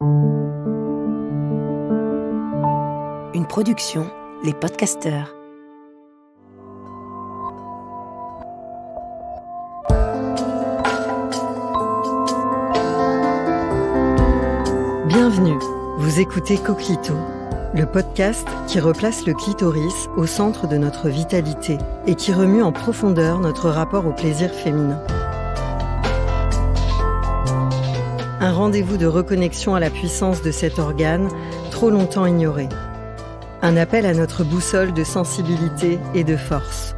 Une production, Les Podcasteurs. Bienvenue, vous écoutez Coquelicot, le podcast qui replace le clitoris au centre de notre vitalité et qui remue en profondeur notre rapport au plaisir féminin. Un rendez-vous de reconnexion à la puissance de cet organe trop longtemps ignoré. Un appel à notre boussole de sensibilité et de force.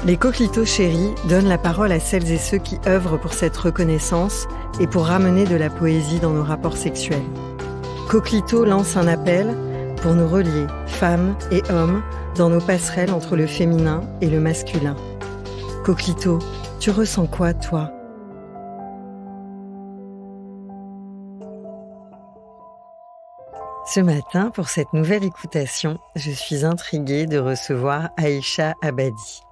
Les Coquelicots chéris donnent la parole à celles et ceux qui œuvrent pour cette reconnaissance et pour ramener de la poésie dans nos rapports sexuels. Coquelicot lance un appel pour nous relier, femmes et hommes, dans nos passerelles entre le féminin et le masculin. Coquelicot, tu ressens quoi, toi ? Ce matin, pour cette nouvelle écoutation, je suis intriguée de recevoir Aïcha Abadi,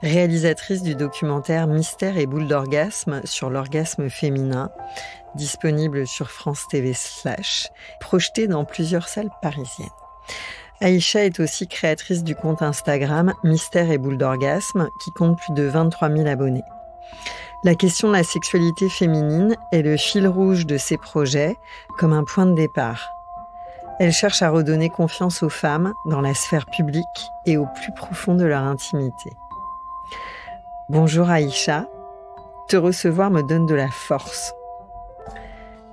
réalisatrice du documentaire Mystère et boule d'orgasme sur l'orgasme féminin, disponible sur France TV /, projeté dans plusieurs salles parisiennes. Aïcha est aussi créatrice du compte Instagram Mystère et boule d'orgasme, qui compte plus de 23 000 abonnés. La question de la sexualité féminine est le fil rouge de ses projets, comme un point de départ. Elle cherche à redonner confiance aux femmes dans la sphère publique et au plus profond de leur intimité. Bonjour Aïcha, te recevoir me donne de la force.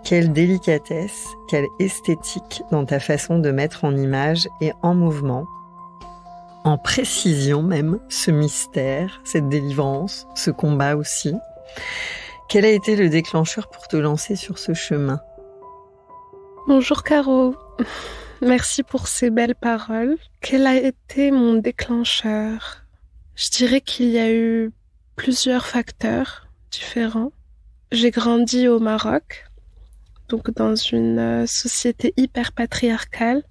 Quelle délicatesse, quelle esthétique dans ta façon de mettre en image et en mouvement, en précision même, ce mystère, cette délivrance, ce combat aussi. Quel a été le déclencheur pour te lancer sur ce chemin ? Bonjour Caro, merci pour ces belles paroles. Quel a été mon déclencheur ? Je dirais qu'il y a eu plusieurs facteurs différents. J'ai grandi au Maroc, donc dans une société hyper patriarcale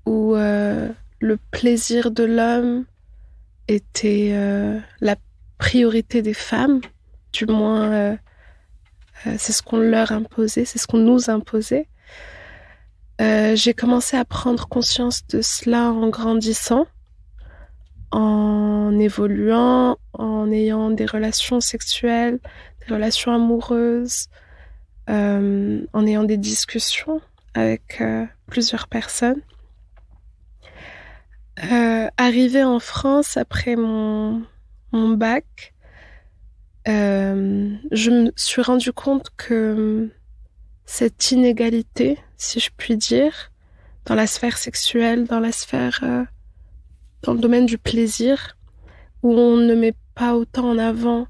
où le plaisir de l'homme était la priorité des femmes, du moins c'est ce qu'on leur imposait, c'est ce qu'on nous imposait. J'ai commencé à prendre conscience de cela en grandissant, en évoluant, en ayant des relations sexuelles, des relations amoureuses, en ayant des discussions avec plusieurs personnes. Arrivée en France après mon bac, je me suis rendu compte que cette inégalité, si je puis dire, dans la sphère sexuelle, dans le domaine du plaisir, où on ne met pas autant en avant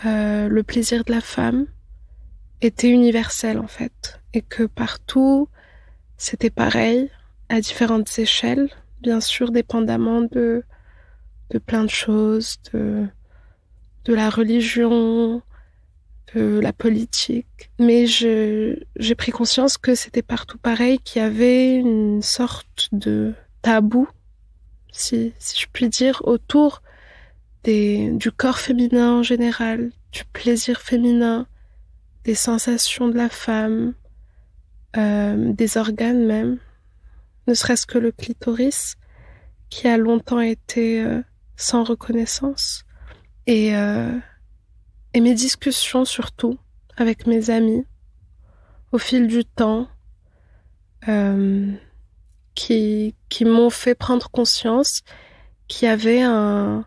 le plaisir de la femme, était universelle en fait. Et que partout, c'était pareil, à différentes échelles, bien sûr, dépendamment de plein de choses, de la religion, de la politique. Mais j'ai pris conscience que c'était partout pareil, qu'il y avait une sorte de tabou, si je puis dire, autour du corps féminin en général, du plaisir féminin, des sensations de la femme, des organes même, ne serait-ce que le clitoris, qui a longtemps été sans reconnaissance. Et mes discussions surtout avec mes amis au fil du temps qui m'ont fait prendre conscience qu'il y avait une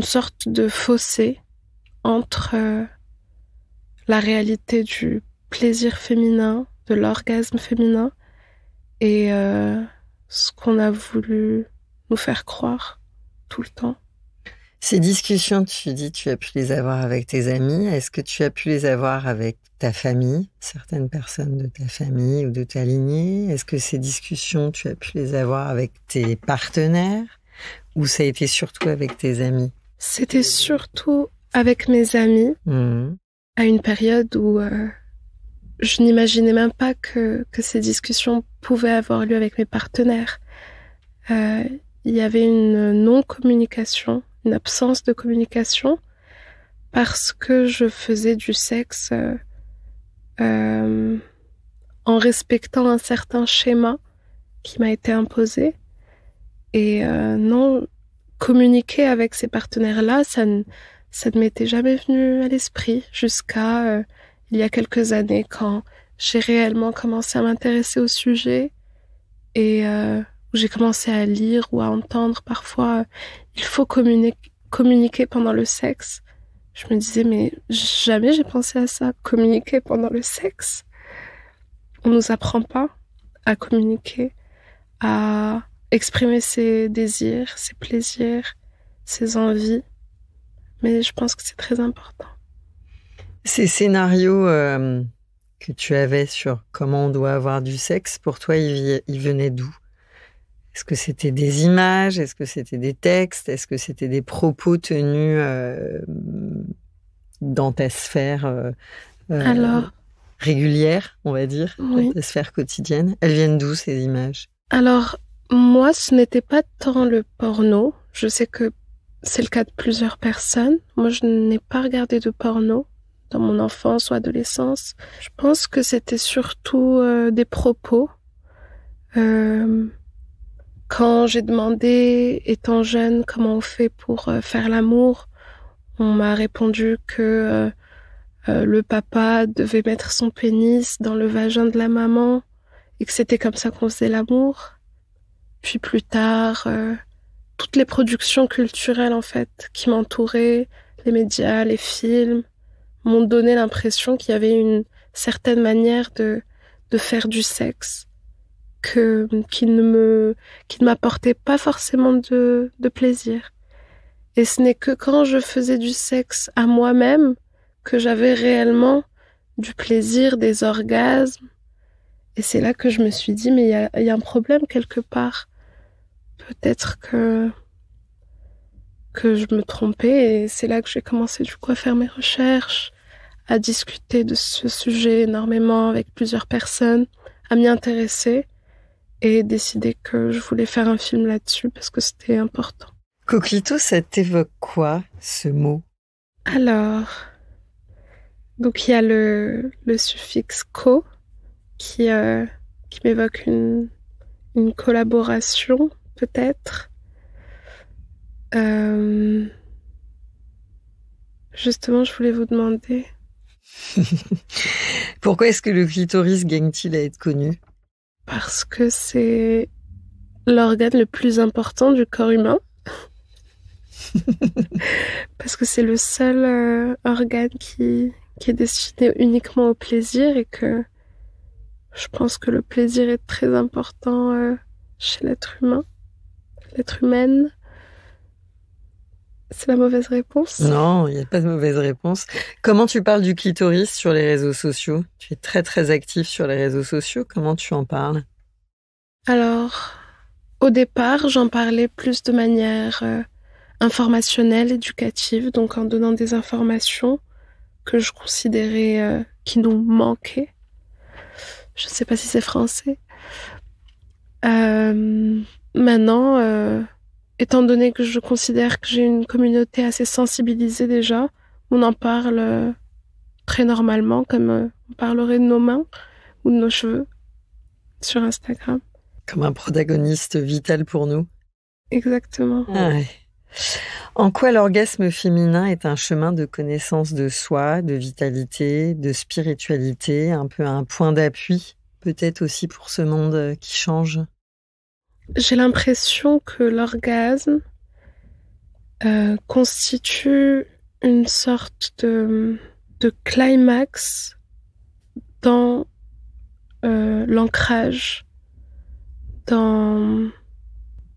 sorte de fossé entre la réalité du plaisir féminin, de l'orgasme féminin et ce qu'on a voulu nous faire croire tout le temps. Ces discussions, tu dis, tu as pu les avoir avec tes amis. Est-ce que tu as pu les avoir avec ta famille, certaines personnes de ta famille ou de ta lignée ? Est-ce que ces discussions, tu as pu les avoir avec tes partenaires ou ça a été surtout avec tes amis ? C'était surtout avec mes amis, à une période où je n'imaginais même pas que ces discussions pouvaient avoir lieu avec mes partenaires. Il y avait une non-communication, une absence de communication, parce que je faisais du sexe en respectant un certain schéma qui m'a été imposé. Et non, communiquer avec ces partenaires-là, ça ne m'était jamais venu à l'esprit jusqu'à il y a quelques années quand j'ai réellement commencé à m'intéresser au sujet et où j'ai commencé à lire ou à entendre parfois il faut communiquer pendant le sexe. Je me disais mais jamais j'ai pensé à ça, communiquer pendant le sexe. On nous apprend pas à communiquer, à exprimer ses désirs, ses plaisirs, ses envies. Mais je pense que c'est très important. Ces scénarios que tu avais sur comment on doit avoir du sexe, pour toi, ils venaient d'où? Est-ce que c'était des images? Est-ce que c'était des textes? Est-ce que c'était des propos tenus dans ta sphère Alors, régulière, on va dire, oui. dans ta sphère quotidienne? Elles viennent d'où, ces images? Alors, moi, ce n'était pas tant le porno. Je sais que c'est le cas de plusieurs personnes. Moi, je n'ai pas regardé de porno dans mon enfance ou adolescence. Je pense que c'était surtout des propos. Quand j'ai demandé, étant jeune, comment on fait pour faire l'amour, on m'a répondu que le papa devait mettre son pénis dans le vagin de la maman et que c'était comme ça qu'on faisait l'amour. Puis plus tard, toutes les productions culturelles, en fait, qui m'entouraient, les médias, les films, m'ont donné l'impression qu'il y avait une certaine manière de faire du sexe qui ne m'apportait pas forcément de plaisir. Et ce n'est que quand je faisais du sexe à moi-même que j'avais réellement du plaisir, des orgasmes. Et c'est là que je me suis dit, mais il y a un problème quelque part. Peut-être que je me trompais et c'est là que j'ai commencé du coup à faire mes recherches, à discuter de ce sujet énormément avec plusieurs personnes, à m'y intéresser et décider que je voulais faire un film là-dessus parce que c'était important. Coquelicot, ça t'évoque quoi, ce mot? Alors, donc il y a le suffixe co qui m'évoque une collaboration, peut-être. Justement, je voulais vous demander. Pourquoi est-ce que le clitoris gagne-t-il à être connu? Parce que c'est l'organe le plus important du corps humain. Parce que c'est le seul organe qui est destiné uniquement au plaisir et que je pense que le plaisir est très important chez l'être humain, l'être humaine. C'est la mauvaise réponse? Non, il n'y a pas de mauvaise réponse. Comment tu parles du clitoris sur les réseaux sociaux? Tu es très très actif sur les réseaux sociaux. Comment tu en parles? Alors, au départ, j'en parlais plus de manière informationnelle, éducative, donc en donnant des informations que je considérais qui nous manquaient. Je ne sais pas si c'est français. Maintenant, étant donné que je considère que j'ai une communauté assez sensibilisée déjà, on en parle très normalement, comme on parlerait de nos mains ou de nos cheveux sur Instagram. Comme un protagoniste vital pour nous. Exactement. Ah ouais. En quoi l'orgasme féminin est un chemin de connaissance de soi, de vitalité, de spiritualité, un peu un point d'appui, peut-être aussi pour ce monde qui change? J'ai l'impression que l'orgasme constitue une sorte de climax dans l'ancrage, dans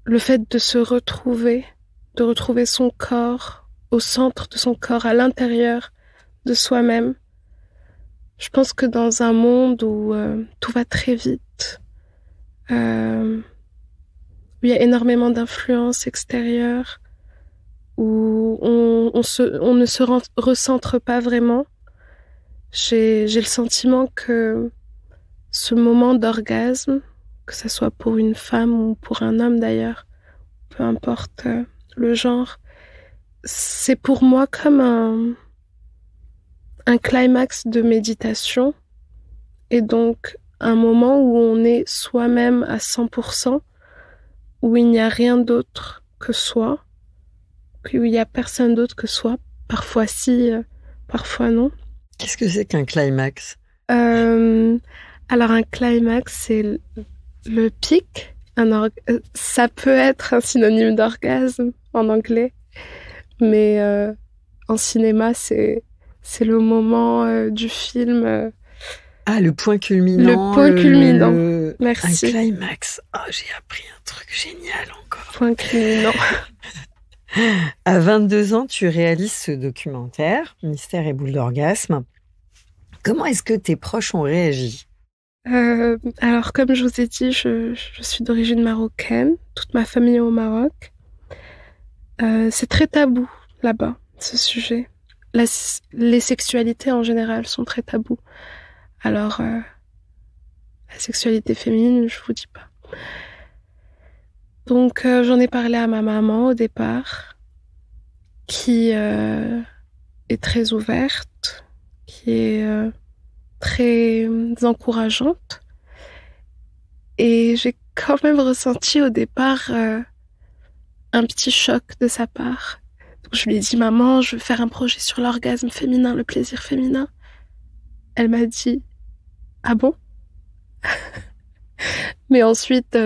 le fait de se retrouver, de retrouver son corps au centre de son corps, à l'intérieur de soi-même. Je pense que dans un monde où tout va très vite, où il y a énormément d'influences extérieures, où on ne se recentre pas vraiment, j'ai le sentiment que ce moment d'orgasme, que ce soit pour une femme ou pour un homme d'ailleurs, peu importe le genre, c'est pour moi comme un climax de méditation et donc un moment où on est soi-même à 100%, où il n'y a rien d'autre que soi, où il n'y a personne d'autre que soi. Parfois si, parfois non. Qu'est-ce que c'est qu'un climax? Alors un climax, c'est le pic. Ça peut être un synonyme d'orgasme en anglais, mais en cinéma, c'est le moment du film. Ah, le point culminant. Le point culminant. Merci. Un climax. Oh, j'ai appris un truc génial encore. Point culminant. À 22 ans, tu réalises ce documentaire, Mystère et boule d'orgasme. Comment est-ce que tes proches ont réagi? Alors, comme je vous ai dit, je suis d'origine marocaine. Toute ma famille est au Maroc. C'est très tabou là-bas, ce sujet. Les sexualités en général sont très tabous. Alors, la sexualité féminine, je vous dis pas. Donc, j'en ai parlé à ma maman au départ, qui est très ouverte, qui est très encourageante. Et j'ai quand même ressenti au départ un petit choc de sa part. Donc, je lui ai dit, maman, je veux faire un projet sur l'orgasme féminin, le plaisir féminin. Elle m'a dit, ah bon? Mais ensuite,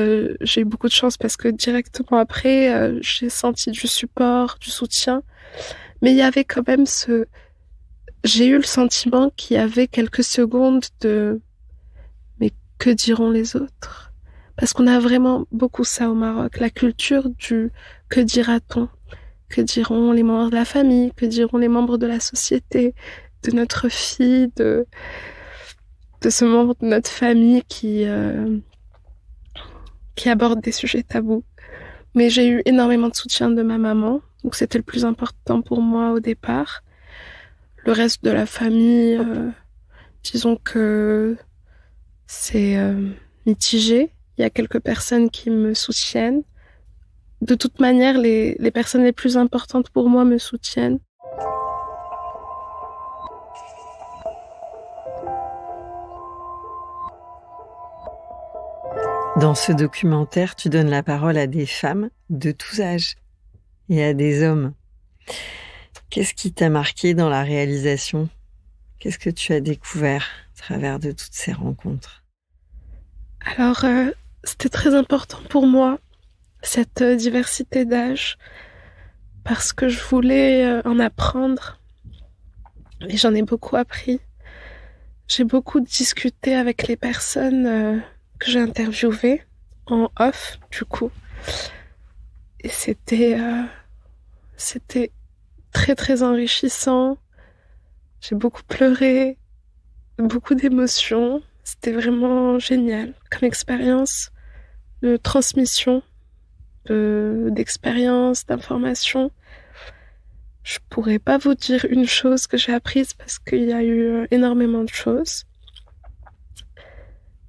j'ai eu beaucoup de chance parce que directement après, j'ai senti du support, du soutien. Mais il y avait quand même j'ai eu le sentiment qu'il y avait quelques secondes de mais que diront les autres? Parce qu'on a vraiment beaucoup ça au Maroc, la culture du que dira-t-on? Que diront les membres de la famille? Que diront les membres de la société? De notre fille, de ce membre de notre famille qui aborde des sujets tabous. Mais j'ai eu énormément de soutien de ma maman, donc c'était le plus important pour moi au départ. Le reste de la famille, disons que c'est mitigé. Il y a quelques personnes qui me soutiennent. De toute manière, les personnes les plus importantes pour moi me soutiennent. Dans ce documentaire, tu donnes la parole à des femmes de tous âges et à des hommes. Qu'est-ce qui t'a marqué dans la réalisation? Qu'est-ce que tu as découvert à travers de toutes ces rencontres? Alors, c'était très important pour moi, cette diversité d'âge, parce que je voulais en apprendre. Et j'en ai beaucoup appris. J'ai beaucoup discuté avec les personnes que j'ai interviewées, en off, du coup. Et c'était très, très enrichissant. J'ai beaucoup pleuré, beaucoup d'émotions. C'était vraiment génial comme expérience de transmission, d'expérience, d'information. Je pourrais pas vous dire une chose que j'ai apprise parce qu'il y a eu énormément de choses.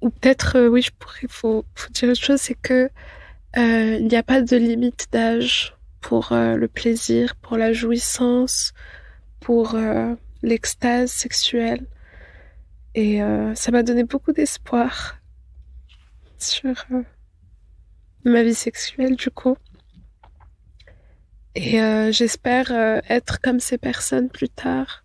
Ou peut-être, oui, je pourrais vous dire une chose, c'est que il n'y a pas de limite d'âge pour le plaisir, pour la jouissance, pour l'extase sexuelle. Et ça m'a donné beaucoup d'espoir sur ma vie sexuelle, du coup. Et j'espère être comme ces personnes plus tard,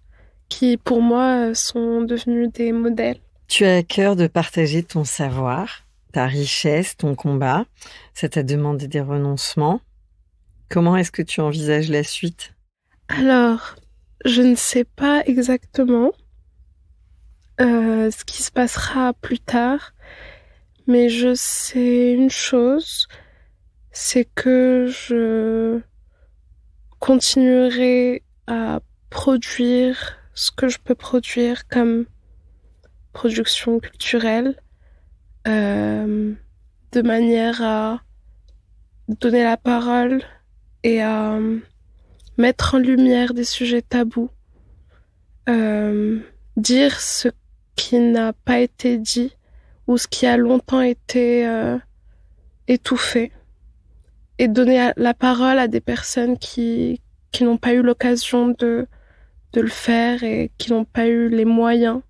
qui pour moi sont devenues des modèles. Tu as à cœur de partager ton savoir, ta richesse, ton combat. Ça t'a demandé des renoncements. Comment est-ce que tu envisages la suite? Alors, je ne sais pas exactement ce qui se passera plus tard, mais je sais une chose, c'est que je continuerai à produire ce que je peux produire comme production culturelle, de manière à donner la parole et à mettre en lumière des sujets tabous, dire ce qui n'a pas été dit ou ce qui a longtemps été étouffé, et donner la parole à des personnes qui n'ont pas eu l'occasion de le faire et qui n'ont pas eu les moyens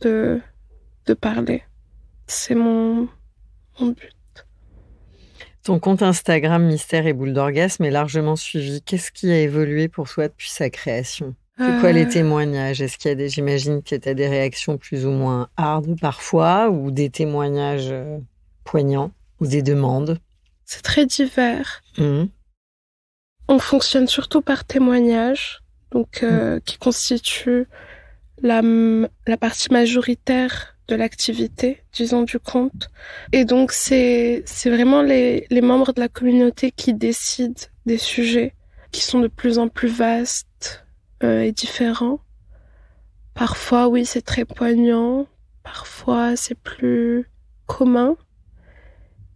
de parler. c'est mon but. Ton compte Instagram Mystère et Boule d'Orgasme est largement suivi. Qu'est-ce qui a évolué pour toi depuis sa création? C'est quoi les témoignages? Est-ce qu'il y a j'imagine que tu as des réactions plus ou moins hard parfois, ou des témoignages poignants, ou des demandes? C'est très divers. Mmh. On fonctionne surtout par témoignages, donc qui constitue la partie majoritaire de l'activité, disons, du compte. Et donc, c'est vraiment les membres de la communauté qui décident des sujets qui sont de plus en plus vastes et différents. Parfois, oui, c'est très poignant. Parfois, c'est plus commun.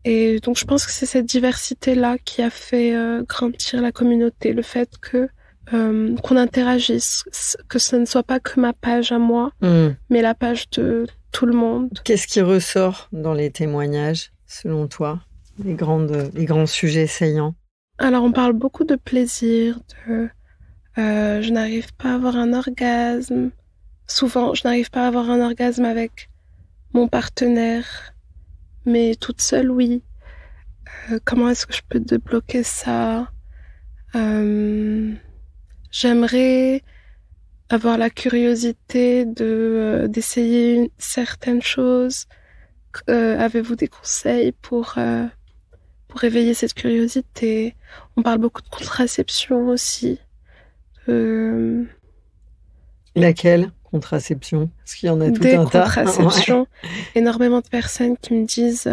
Et donc, je pense que c'est cette diversité-là qui a fait grandir la communauté. Le fait qu'on interagisse, que ce ne soit pas que ma page à moi, mais la page de tout le monde. Qu'est-ce qui ressort dans les témoignages, selon toi, les grands sujets saillants? Alors, on parle beaucoup de plaisir, je n'arrive pas à avoir un orgasme. Souvent, je n'arrive pas à avoir un orgasme avec mon partenaire, mais toute seule, oui. Comment est-ce que je peux débloquer ça? J'aimerais avoir la curiosité d'essayer certaines choses. Avez-vous des conseils pour éveiller cette curiosité? On parle beaucoup de contraception aussi. Laquelle contraception? Parce qu'il y en a tout un tas. Des contraceptions. Énormément de personnes qui me disent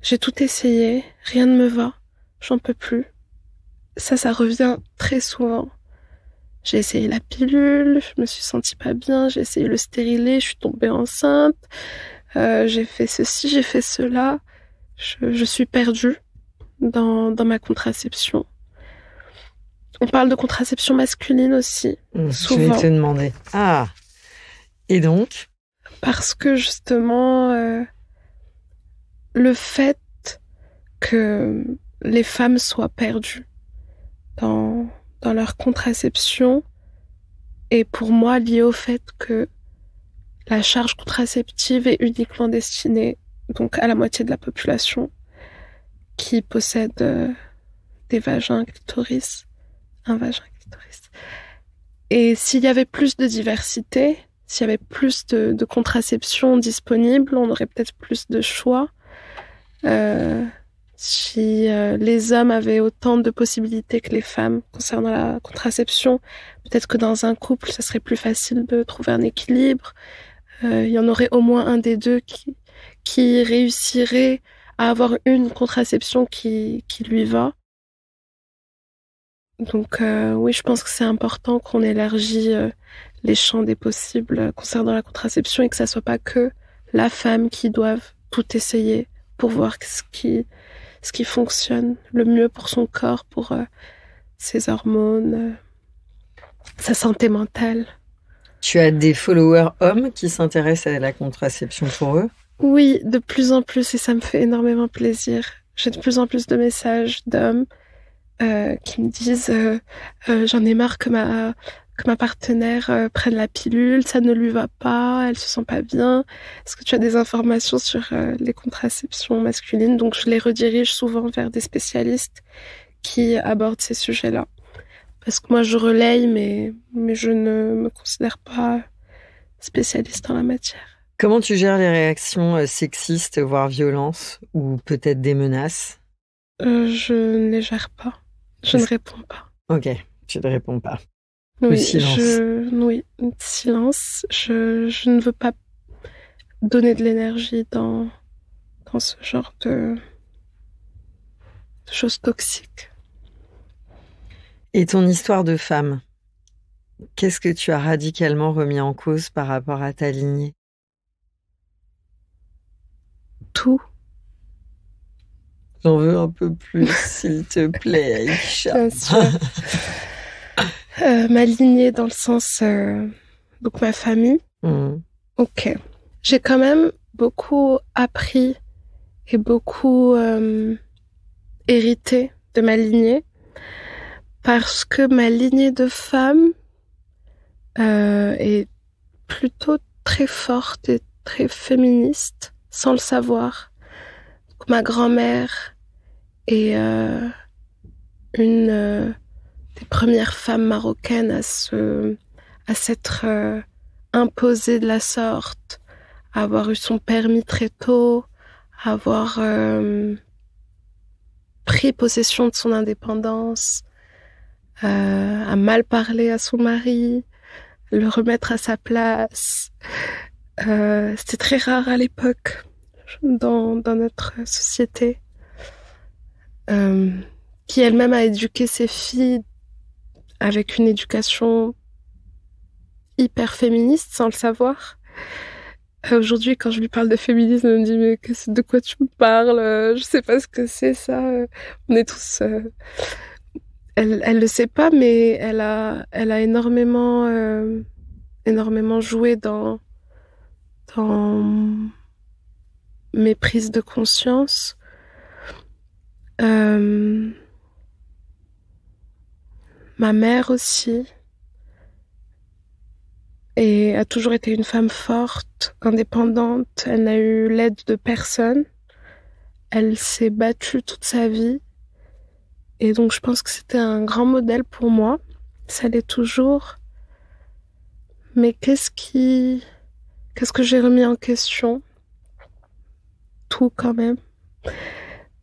j'ai tout essayé, rien ne me va, j'en peux plus. Ça revient très souvent. J'ai essayé la pilule, je me suis sentie pas bien, j'ai essayé le stérilet, je suis tombée enceinte, j'ai fait ceci, j'ai fait cela. Je suis perdue dans ma contraception. On parle de contraception masculine aussi, souvent. Je vais te demander. Ah, et donc? Parce que justement, le fait que les femmes soient perdues dans leur contraception est pour moi lié au fait que la charge contraceptive est uniquement destinée donc à la moitié de la population qui possède des vagins clitoris, un vagin clitoris. Et s'il y avait plus de diversité, s'il y avait plus de contraception disponible, on aurait peut-être plus de choix. Si les hommes avaient autant de possibilités que les femmes concernant la contraception, peut-être que dans un couple, ça serait plus facile de trouver un équilibre. Il y en aurait au moins un des deux qui réussirait à avoir une contraception qui lui va. Donc oui, je pense que c'est important qu'on élargisse les champs des possibles concernant la contraception et que ça soit pas que la femme qui doive tout essayer pour voir ce qui fonctionne le mieux pour son corps, pour ses hormones, sa santé mentale. Tu as des followers hommes qui s'intéressent à la contraception pour eux? Oui, de plus en plus, et ça me fait énormément plaisir. J'ai de plus en plus de messages d'hommes qui me disent j'en ai marre que ma partenaire prenne la pilule, ça ne lui va pas, elle se sent pas bien. Est-ce que tu as des informations sur les contraceptions masculines? Donc je les redirige souvent vers des spécialistes qui abordent ces sujets-là. Parce que moi je relaye, mais je ne me considère pas spécialiste en la matière. Comment tu gères les réactions sexistes, voire violences, ou peut-être des menaces? Je ne les gère pas. Je ne réponds pas. Ok, tu ne réponds pas. Oui, le silence. Oui, silence. Je ne veux pas donner de l'énergie dans ce genre de choses toxiques. Et ton histoire de femme, qu'est-ce que tu as radicalement remis en cause par rapport à ta lignée? Tout. J'en veux un peu plus, s'il te plaît, Aïcha. Bien sûr. Ma lignée dans le sens... donc ma famille. Ok. J'ai quand même beaucoup appris et beaucoup hérité de ma lignée parce que ma lignée de femme est plutôt très forte et très féministe. sans le savoir. Donc, ma grand-mère est une des premières femmes marocaines à s'être imposée de la sorte, à avoir eu son permis très tôt, à avoir pris possession de son indépendance, à mal parler à son mari, le remettre à sa place. C'était très rare à l'époque dans notre société. Qui elle-même a éduqué ses filles avec une éducation hyper féministe sans le savoir. Aujourd'hui, quand je lui parle de féminisme, elle me dit mais de quoi tu me parles? Je sais pas ce que c'est ça. On est tous. Elle le sait pas, mais elle a énormément joué dans mes prises de conscience. Ma mère aussi. Et a toujours été une femme forte, indépendante. Elle n'a eu l'aide de personne. Elle s'est battue toute sa vie. Et donc, je pense que c'était un grand modèle pour moi. Ça l'est toujours. Mais qu'est-ce que j'ai remis en question? Tout, quand même.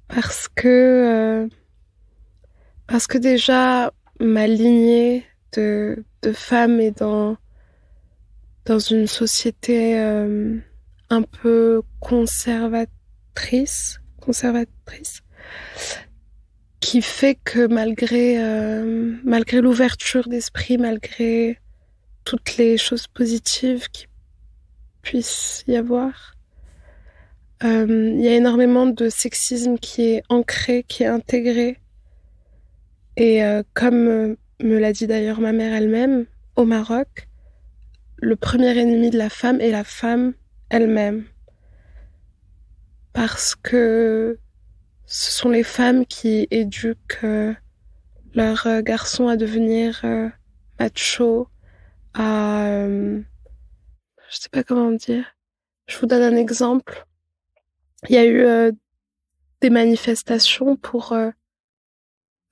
Parce que déjà, ma lignée de femmes est dans une société un peu conservatrice, qui fait que malgré l'ouverture d'esprit, malgré toutes les choses positives qu'il puisse y avoir, il y a énormément de sexisme qui est ancré, qui est intégré. Et comme me l'a dit d'ailleurs ma mère elle-même, au Maroc, le premier ennemi de la femme est la femme elle-même. Parce que ce sont les femmes qui éduquent leurs garçons à devenir machos, je sais pas comment dire. Je vous donne un exemple. Il y a eu des manifestations pour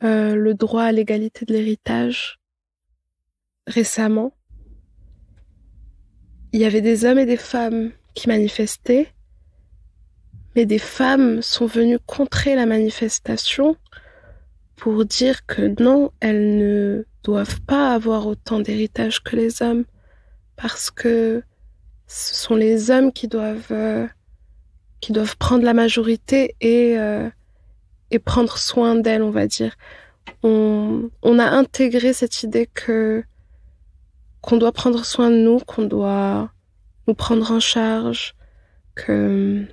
le droit à l'égalité de l'héritage récemment. Il y avait des hommes et des femmes qui manifestaient, mais des femmes sont venues contrer la manifestation pour dire que non, elles ne doivent pas avoir autant d'héritage que les hommes, parce que ce sont les hommes qui doivent prendre la majorité et prendre soin d'elles, on va dire. On a intégré cette idée qu'on doit prendre soin de nous, qu'on doit nous prendre en charge, que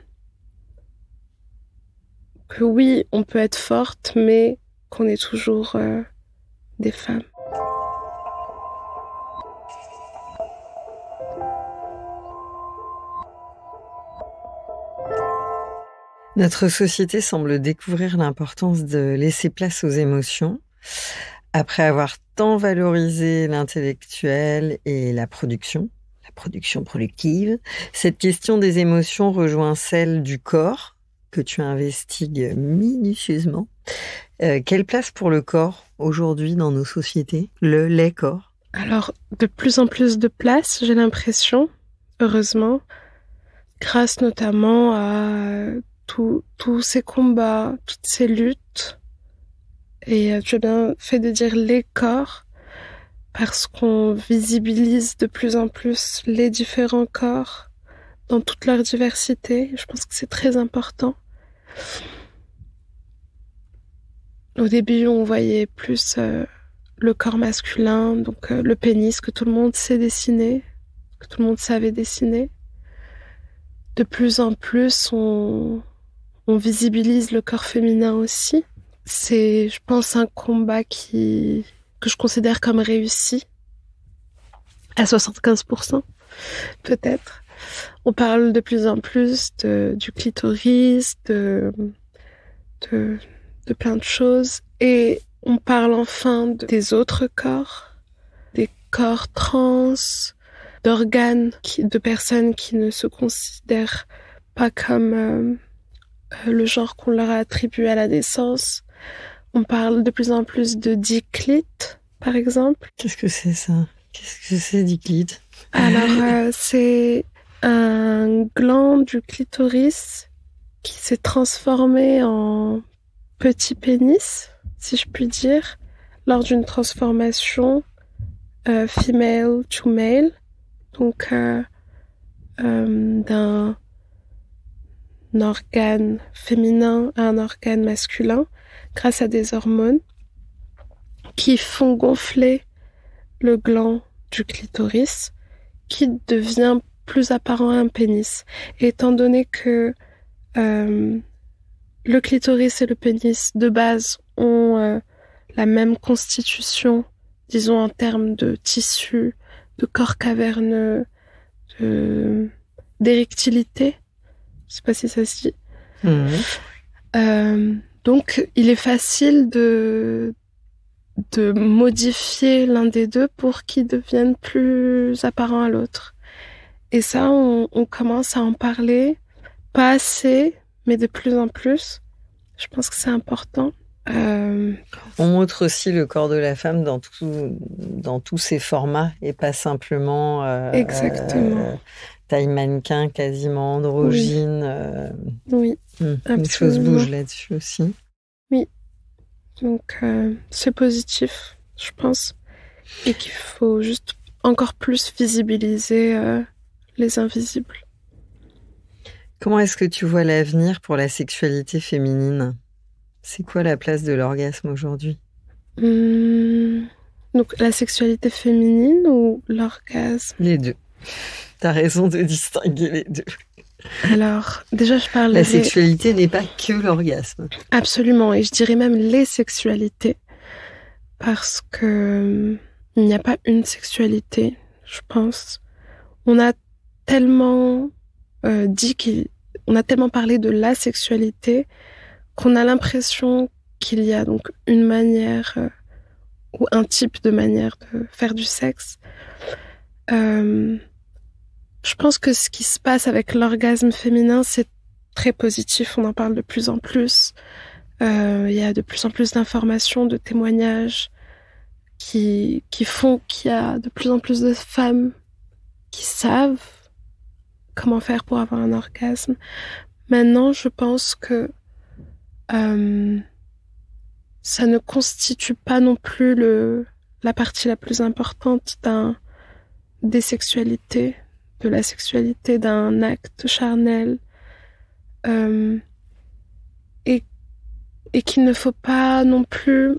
oui, on peut être forte, mais qu'on est toujours des femmes. Notre société semble découvrir l'importance de laisser place aux émotions. Après avoir tant valorisé l'intellectuel et la production productive, cette question des émotions rejoint celle du corps, que tu investigues minutieusement. Quelle place pour le corps aujourd'hui dans nos sociétés, les corps? Alors, de plus en plus de place, j'ai l'impression, heureusement, grâce notamment à tous ces combats, toutes ces luttes. Et tu as bien fait de dire les corps, parce qu'on visibilise de plus en plus les différents corps dans toute leur diversité. Je pense que c'est très important. Au début, on voyait plus le corps masculin, donc le pénis que tout le monde sait dessiner, que tout le monde savait dessiner. De plus en plus, on visibilise le corps féminin aussi. C'est, je pense, un combat que je considère comme réussi, à 75%, peut-être. On parle de plus en plus du clitoris, de plein de choses. Et on parle enfin des autres corps, des corps trans, d'organes de personnes qui ne se considèrent pas comme le genre qu'on leur a attribué à la naissance. On parle de plus en plus de diclite, par exemple. Qu'est-ce que c'est ça? Qu'est-ce que c'est, diclite? Alors, c'est un gland du clitoris qui s'est transformé en petit pénis, si je puis dire, lors d'une transformation female to male, donc d'un organe féminin à un organe masculin, grâce à des hormones qui font gonfler le gland du clitoris, qui devient plus apparent à un pénis. Et étant donné que le clitoris et le pénis de base ont la même constitution, disons en termes de tissu, de corps caverneux, d'érectilité, je sais pas si ça se dit. Donc il est facile de modifier l'un des deux pour qu'il devienne plus apparent à l'autre. Et ça, on commence à en parler, pas assez, mais de plus en plus. Je pense que c'est important. On montre aussi le corps de la femme dans tous ses formats et pas simplement exactement. Taille mannequin, quasiment androgyne. Oui, les choses bougent là-dessus aussi. Oui, donc c'est positif, je pense, et qu'il faut juste encore plus visibiliser les invisibles. Comment est-ce que tu vois l'avenir pour la sexualité féminine ? C'est quoi la place de l'orgasme aujourd'hui ? Donc la sexualité féminine ou l'orgasme ? Les deux. T'as raison de distinguer les deux. Alors, déjà, je parle... La sexualité n'est pas que l'orgasme. Absolument, et je dirais même les sexualités, parce que il n'y a pas une sexualité, je pense. On a tellement on a tellement parlé de la sexualité qu'on a l'impression qu'il y a donc une manière ou un type de manière de faire du sexe. Je pense que ce qui se passe avec l'orgasme féminin, c'est très positif. On en parle de plus en plus. Il y a de plus en plus d'informations, de témoignages qui font qu'il y a de plus en plus de femmes qui savent comment faire pour avoir un orgasme. Maintenant, je pense que ça ne constitue pas non plus la partie la plus importante des sexualités, de la sexualité, d'un acte charnel, et qu'il ne faut pas non plus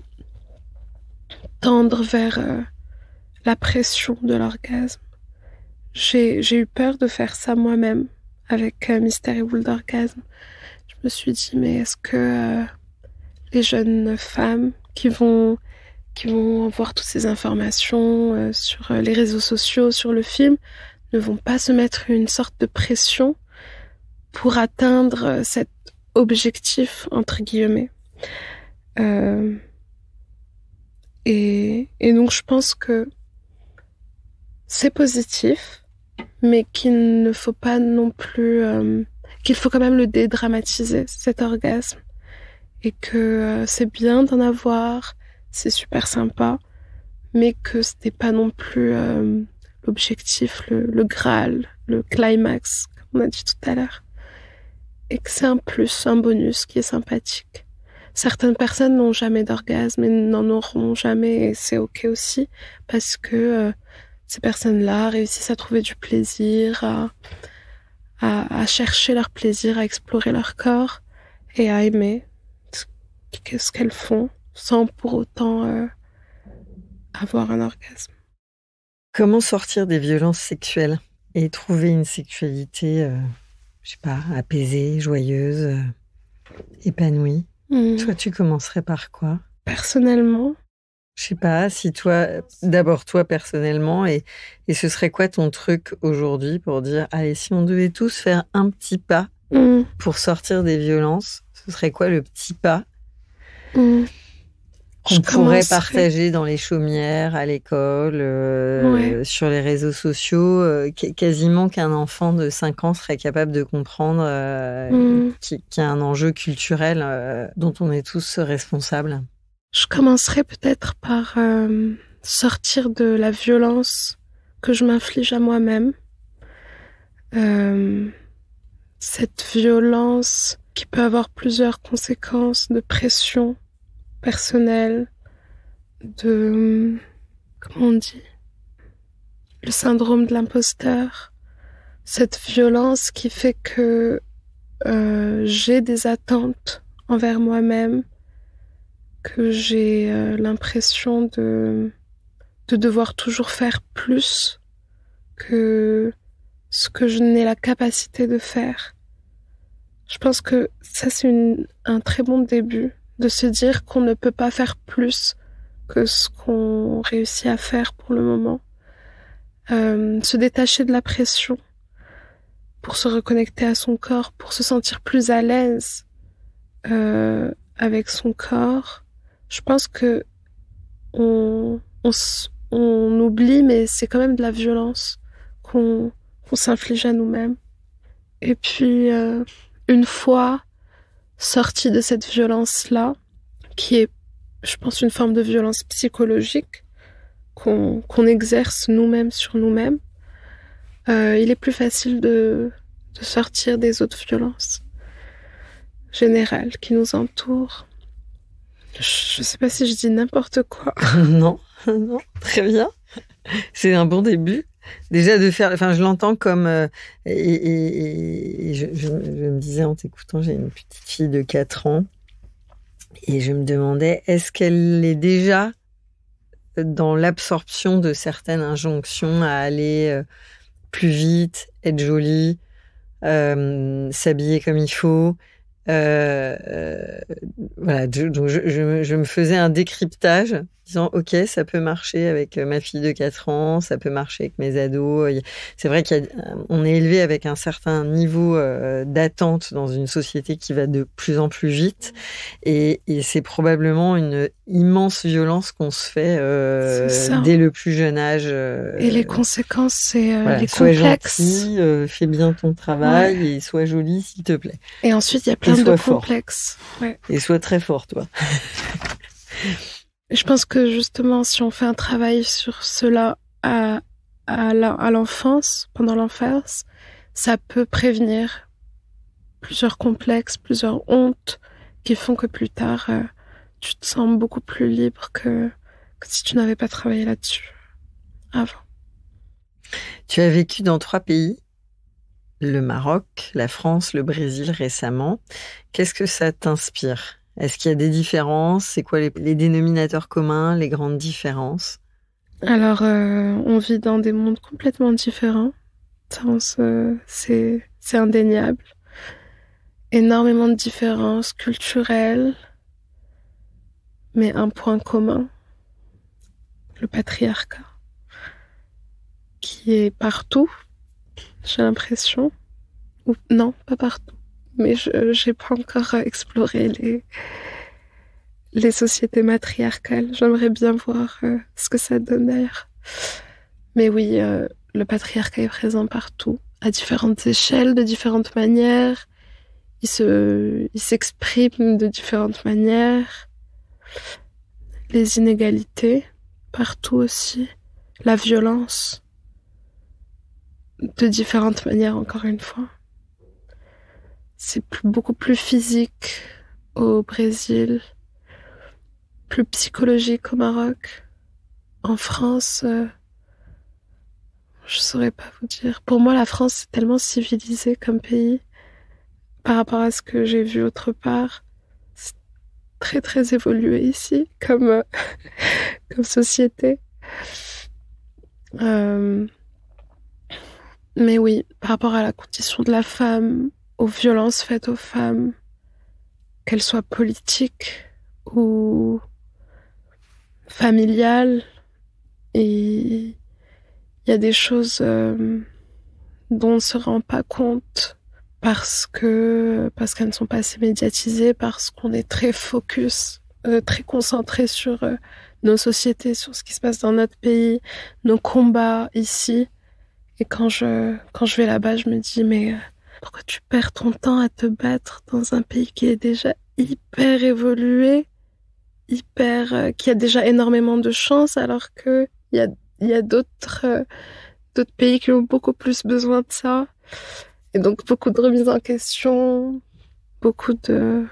tendre vers la pression de l'orgasme. J'ai eu peur de faire ça moi-même avec Mystère et Boule d'Orgasme. Je me suis dit, mais est-ce que les jeunes femmes qui vont voir toutes ces informations sur les réseaux sociaux, sur le film, ne vont pas se mettre une sorte de pression pour atteindre cet objectif, entre guillemets. Et donc je pense que c'est positif, mais qu'il ne faut pas non plus... qu'il faut quand même le dédramatiser, cet orgasme. Et que c'est bien d'en avoir, c'est super sympa, mais que c'était pas non plus l'objectif, le Graal, le climax, comme on a dit tout à l'heure. Et que c'est un plus, un bonus qui est sympathique. Certaines personnes n'ont jamais d'orgasme et n'en auront jamais, et c'est ok aussi, parce que ces personnes-là réussissent à trouver du plaisir, à chercher leur plaisir, à explorer leur corps et à aimer ce qu'elles font sans pour autant avoir un orgasme. Comment sortir des violences sexuelles et trouver une sexualité, je sais pas, apaisée, joyeuse, épanouie? Toi, tu commencerais par quoi? Personnellement? Je sais pas, si toi, d'abord toi personnellement, et ce serait quoi ton truc aujourd'hui pour dire, allez, si on devait tous faire un petit pas pour sortir des violences, ce serait quoi le petit pas qu'on pourrait partager dans les chaumières, à l'école, sur les réseaux sociaux, quasiment qu'un enfant de 5 ans serait capable de comprendre qu'il y a un enjeu culturel dont on est tous responsables. Je commencerai peut-être par sortir de la violence que je m'inflige à moi-même. Cette violence qui peut avoir plusieurs conséquences de pression personnelle, de... comment on dit? Le syndrome de l'imposteur. Cette violence qui fait que j'ai des attentes envers moi-même, que j'ai l'impression de devoir toujours faire plus que ce que je n'ai la capacité de faire. Je pense que ça, c'est un très bon début, de se dire qu'on ne peut pas faire plus que ce qu'on réussit à faire pour le moment. Se détacher de la pression pour se reconnecter à son corps, pour se sentir plus à l'aise avec son corps. Je pense que on oublie, mais c'est quand même de la violence qu'on s'inflige à nous-mêmes. Et puis, une fois sorti de cette violence-là, qui est, je pense, une forme de violence psychologique qu'on exerce nous-mêmes sur nous-mêmes, il est plus facile de sortir des autres violences générales qui nous entourent. Je sais pas si je dis n'importe quoi. Non, très bien. C'est un bon début. Déjà de faire, enfin je l'entends comme et je me disais en t'écoutant, j'ai une petite fille de 4 ans et je me demandais est-ce qu'elle est déjà dans l'absorption de certaines injonctions à aller plus vite, être jolie, s'habiller comme il faut. Voilà, donc je me faisais un décryptage disant ok, ça peut marcher avec ma fille de 4 ans, ça peut marcher avec mes ados. C'est vrai qu'on est élevé avec un certain niveau d'attente dans une société qui va de plus en plus vite et c'est probablement une immense violence qu'on se fait dès le plus jeune âge. Et les conséquences, c'est les sois complexes. Gentil, fais bien ton travail et sois jolie s'il te plaît. Et ensuite, il y a plein de complexes. Ouais. Et sois très fort, toi. Je pense que justement, si on fait un travail sur cela à l'enfance, pendant l'enfance, ça peut prévenir plusieurs complexes, plusieurs hontes qui font que plus tard, tu te sens beaucoup plus libre que si tu n'avais pas travaillé là-dessus avant. Tu as vécu dans 3 pays, le Maroc, la France, le Brésil récemment. Qu'est-ce que ça t'inspire ? Est-ce qu'il y a des différences ? C'est quoi les dénominateurs communs, les grandes différences ? Alors, on vit dans des mondes complètement différents. C'est indéniable. Énormément de différences culturelles, mais un point commun, le patriarcat, qui est partout, j'ai l'impression. Ou non, pas partout. Mais j'ai pas encore exploré les sociétés matriarcales. J'aimerais bien voir ce que ça donne d'ailleurs. Mais oui, le patriarcat est présent partout, à différentes échelles, de différentes manières. Il s'exprime de différentes manières. Les inégalités, partout aussi. La violence, de différentes manières, encore une fois. C'est beaucoup plus physique au Brésil, plus psychologique au Maroc. En France, je saurais pas vous dire. Pour moi, la France, c'est tellement civilisé comme pays par rapport à ce que j'ai vu autre part. C'est très, très évolué ici comme société. Mais oui, par rapport à la condition de la femme, aux violences faites aux femmes, qu'elles soient politiques ou familiales, et il y a des choses dont on ne se rend pas compte parce qu'elles ne sont pas assez médiatisées, parce qu'on est très focus très concentrée sur nos sociétés, sur ce qui se passe dans notre pays, nos combats ici. Et quand je vais là-bas, je me dis, mais pourquoi tu perds ton temps à te battre dans un pays qui est déjà hyper évolué, qui a déjà énormément de chance, alors que il y a d'autres pays qui ont beaucoup plus besoin de ça. Et donc beaucoup de remises en question, beaucoup de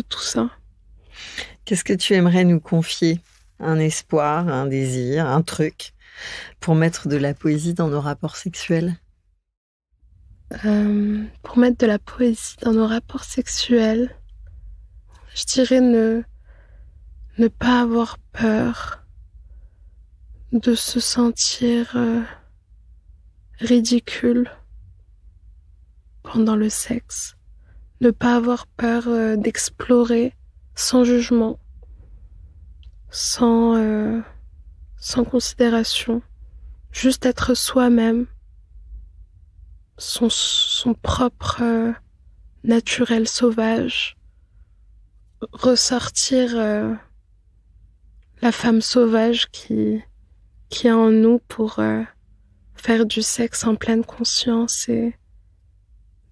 tout ça. Qu'est-ce que tu aimerais nous confier? Un espoir, un désir, un truc pour mettre de la poésie dans nos rapports sexuels? Pour mettre de la poésie dans nos rapports sexuels, je dirais ne pas avoir peur de se sentir ridicule pendant le sexe. Ne pas avoir peur d'explorer sans jugement, sans considération. Juste être soi-même, son propre naturel sauvage. Ressortir la femme sauvage qui est en nous pour faire du sexe en pleine conscience et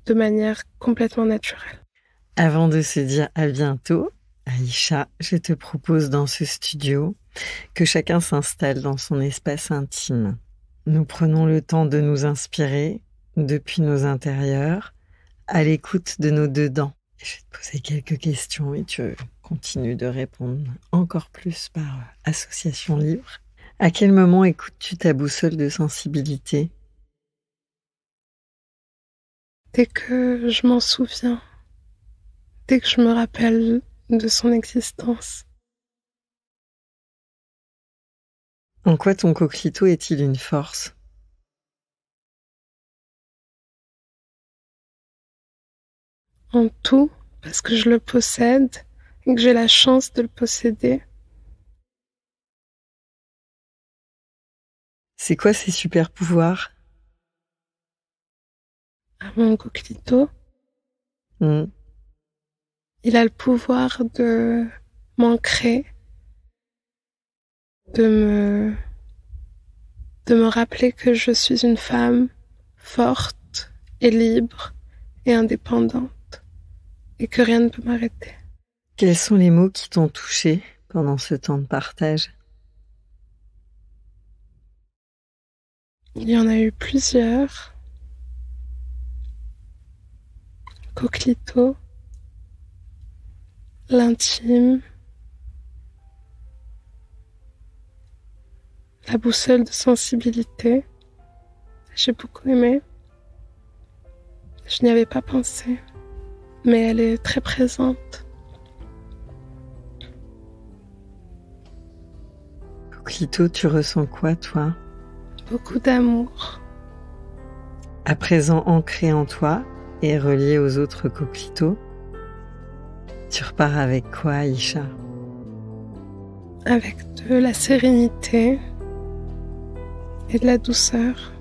de manière complètement naturelle. Avant de se dire à bientôt, Aïcha, je te propose dans ce studio que chacun s'installe dans son espace intime. Nous prenons le temps de nous inspirer depuis nos intérieurs, à l'écoute de nos dedans. Je vais te poser quelques questions et tu continues de répondre encore plus par association libre. À quel moment écoutes-tu ta boussole de sensibilité? Dès que je m'en souviens, dès que je me rappelle de son existence. En quoi ton coquelicot est-il une force? En tout, parce que je le possède et que j'ai la chance de le posséder. C'est quoi ses super pouvoirs? Mon coquelicot, il a le pouvoir de m'ancrer, de me rappeler que je suis une femme forte et libre et indépendante et que rien ne peut m'arrêter. Quels sont les mots qui t'ont touché pendant ce temps de partage? Il y en a eu plusieurs. Coquelicot, l'intime, la boussole de sensibilité. J'ai beaucoup aimé. Je n'y avais pas pensé, mais elle est très présente. Coquelicot, tu ressens quoi, toi? Beaucoup d'amour. À présent ancré en toi et relié aux autres coquelicots, tu repars avec quoi, Aïcha? Avec de la sérénité et de la douceur.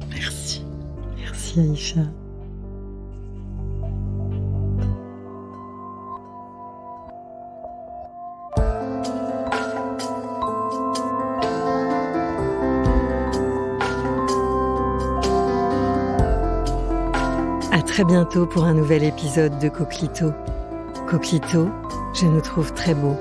Merci. Merci, Aïcha. À très bientôt pour un nouvel épisode de Coquelicot. Coquelicot, je nous trouve très beaux.